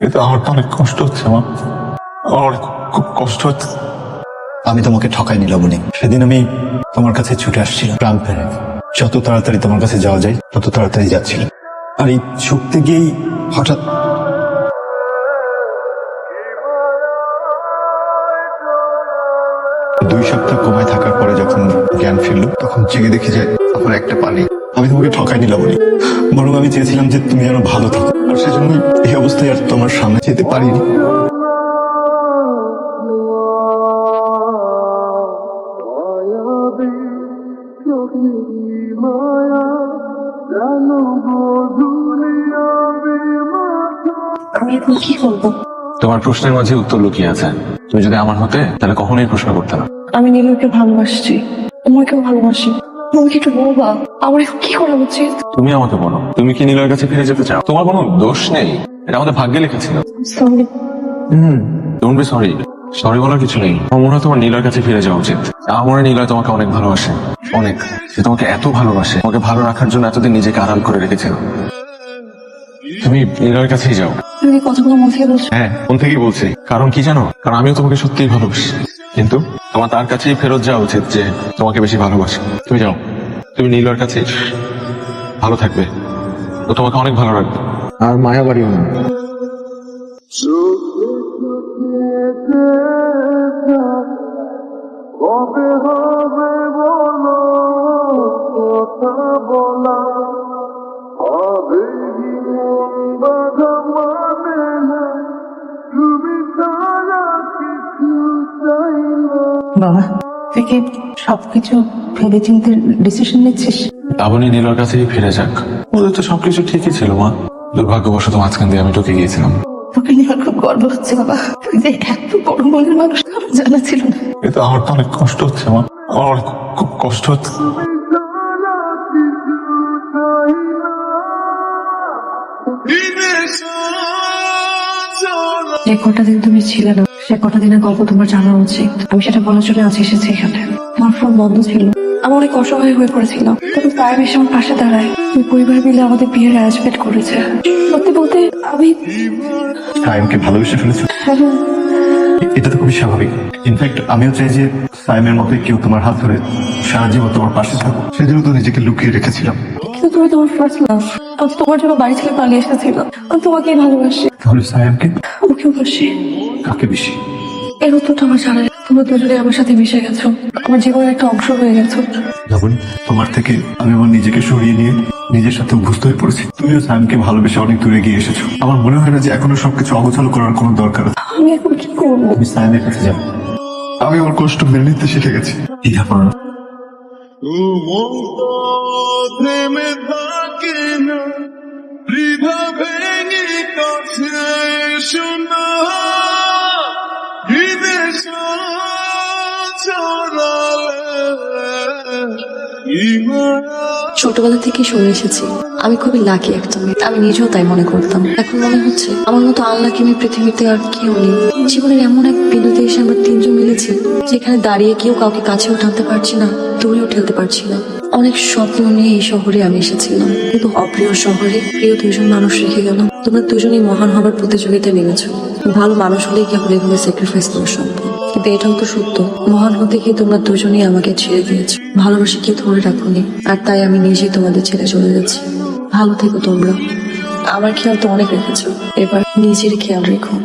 কিন্তু আমার তো অনেক কষ্ট হচ্ছে, আমার অনেক খুব কষ্ট হচ্ছে। আমি তোমাকে ঠকাই নিলাম বলি। সেদিন আমি তোমার কাছে ছুটে আসছিলাম প্রাণ ফেরে। যত তাড়াতাড়ি তোমার কাছে যাওয়া যায় তত তাড়াতাড়ি যাচ্ছিলাম। আর এই ছুটতে গিয়েই হঠাৎ দুই সপ্তাহ কোমায় থাকার পরে যখন জ্ঞান ফিরল তখন জেগে দেখি যে আমার একটা পানি। আমি তোমাকে ঠকাই নিলাম বলি, বরং আমি চেয়েছিলাম যে তুমি আরো ভালো থাকো, আর সেজন্য এই অবস্থায় আর তোমার সামনে যেতে পারিনি। আমি এখন কি করবো? তোমার প্রশ্নের মাঝে উত্তর লুকিয়ে আছে। তুমি যদি আমার হতে তাহলে কখনোই প্রশ্ন করতে না। আমি নীলুকে ভালোবাসছি, তোমাকেও ভালোবাসি। তুমি কি একটু বলবা আমার এখন কি করা উচিত? তুমি আমাকে বলো, তুমি কি নীলয়ের কাছে ফিরে যেতে চাও? তোমার কোনো দোষ নেই, এটা আমাদের ভাগ্যে লেখা ছিল। Sorry. Don't be sorry. Sorry বলার কিছু নেই। আমার মনে হয় তোমার নীলয়ের কাছে ফিরে যাওয়া উচিত। আমার মনে হয় নীলয় তোমাকে অনেক ভালোবাসে, অনেক। সে তোমাকে এত ভালোবাসে, তোমাকে ভালো রাখার জন্য এতদিন নিজেকে আড়াল করে রেখেছিল। তুমি নীলয়ের কাছেই যাও। তুমি কি কথাগুলো মন থেকে বলছো? হ্যাঁ, মন থেকেই বলছি। কারণ কি জানো? কারণ আমিও তোমাকে সত্যিই ভালোবাসি, কিন্তু তোমার তার কাছেই ফেরত যাওয়া উচিত যে তোমাকে বেশি ভালোবাসে। তুমি যাও, তুমি নীলয়ের কাছে ভালো থাকবে, ও তোমাকে অনেক ভালো রাখবে। আর মায়া বাড়িও না। বাবা, তুই কি সবকিছু ভেবে চিন্তে ডিসিশন নিচ্ছিস? লাবণী নীলয়ের কাছেই ফিরে যাক। ওদের তো সবকিছু ঠিকই ছিল মা। দুর্ভাগ্যবশত মাঝখান দিয়ে আমি ঢুকে গিয়েছিলাম। তোকে নিয়ে আমার খুব গর্ব হচ্ছে বাবা। তুই যে এত বড় মনের মানুষ আমার জানা ছিল না। কিন্তু আমার তো অনেক কষ্ট হচ্ছে, আমার অনেক খুব কষ্ট হচ্ছে। যে কটা দিন তুমি ছিলে না, সে কটা দিনের গল্প তোমার জানা উচিত। আমি সেটা বলার জন্য আজ এসেছি এখানে। আমার ফোন বন্ধ ছিল, আমি অনেক অসহায় হয়ে পড়েছিলাম। তখন তাই এসে আমার পাশে দাঁড়ায়। তুই পরিবার মিলে আমাদের বিয়ের অ্যারেঞ্জমেন্ট করেছে। সত্যি বলতে আমি সাইমকে ভালোবেসে ফেলেছো, হ্যাঁ, এটা তো খুবই স্বাভাবিক। ইনফ্যাক্ট আমিও চাই যে সাইমের মতোই কেউ তোমার হাত ধরে সারা জীবন তোমার পাশে থাকো। সেজন্য তো নিজেকে লুকিয়ে রেখেছিলাম। কিন্তু তুমি তোমার ফার্স্ট লাভ। আমি তো তোমার জন্য বাড়ি থেকে পালিয়ে এসেছিলাম। আমি তোমাকেই ভালোবাসি, তাহলে সাইমকে ওকেও বাসি। কাকে বেশি? এর উত্তরটা আমার জানা নেই। তোমরা দুজনে আমার সাথে মিশে গেছো, আমার জীবনের একটা অংশ হয়ে গেছো। লাবণী, তোমার থেকে আমি আমার নিজেকে সরিয়ে নিয়ে নিজের সাথে অভ্যস্ত হয়ে পড়েছি। তুমিও সাইমকে ভালোবেসে অনেক দূরে গিয়ে এসেছো। আমার মনে হয় না যে এখনো সবকিছু অগোছালো করার কোনো দরকার আছে। আমি এখন কি করবো? তুমি সাইমের কাছে যাও। আমি আমার কষ্ট মেনে নিতে শিখে গেছি। ইহা পড়ো না। প্রেমে থাকে না হৃদয় ভেঙে কাছে শোনা বিদেশ ছোটবেলা থেকে শুনে এসেছি আমি খুবই লাকি একদম। আমি নিজেও তাই মনে করতাম। এখন মনে হচ্ছে আমার মতো আনলাকি আমি পৃথিবীতে আর কেউ নেই। জীবনের এমন এক বিন্দুতে এসে আমরা তিনজন মিলেছি যেখানে দাঁড়িয়ে কেউ কাউকে কাছেও টানতে পারছি না, দূরেও ঠেলতে পারছি না। অনেক স্বপ্ন নিয়ে এই শহরে আমি এসেছিলাম, কিন্তু অপ্রিয় শহরে প্রিয় দুজন মানুষ রেখে গেলাম। তোমরা দুজনেই মহান হবার প্রতিযোগিতায় নেমেছো। ভালো মানুষ হলেই কেবল এভাবে স্যাক্রিফাইস করা সম্ভব। কিন্তু এটাও তো সত্য, মহান হতে গিয়ে তোমরা দুজনেই আমাকে ছেড়ে দিয়েছো। ভালোবাসা কেউ ধরে রাখোনি, আর তাই আমি নিজেই তোমাদের ছেড়ে চলে যাচ্ছি। ভালো থেকো তোমরা। আমার খেয়াল তো অনেক রেখেছো, এবার নিজের খেয়াল রেখো।